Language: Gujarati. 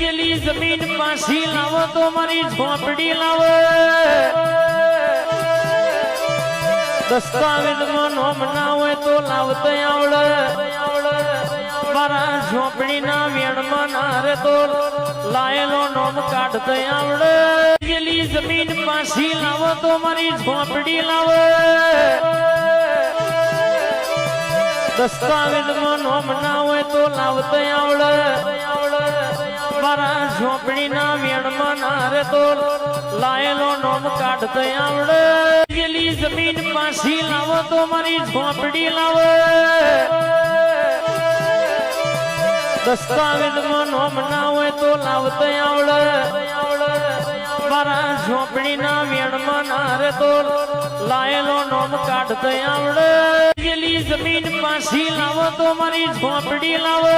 પેલી જમીન પાછી લાવો તો મારી ઝોપડી લાવો દસ્તાવેજમાં નોમ ના હોય તો લાવતો આવડે મારા ઝોપડી ના વેણમાં ના રે તો લાયેલો નોમ કાઢતો આવડે પેલી જમીન પાછી લાવો તો મારી ઝોપડી લાવો દસ્તાવેજમાં નોમ ના હોય તો લાવતો આવડે મારા ઝોપડી ના વેણમાં ના રે તો લાયેલો નોમ કાઢતો આવડે પેલી જમીન પાછી લાવો તો મારી ઝોપડી લાવો દસ્તાવેજમાં નોમ ના હોય તો લાવતો આવડે મારા ઝોપડી ના વેણમાં ના રે તો લાયેલો નોમ કાઢતો આવડે પેલી જમીન પાછી લાવો તો મારી ઝોપડી લાવો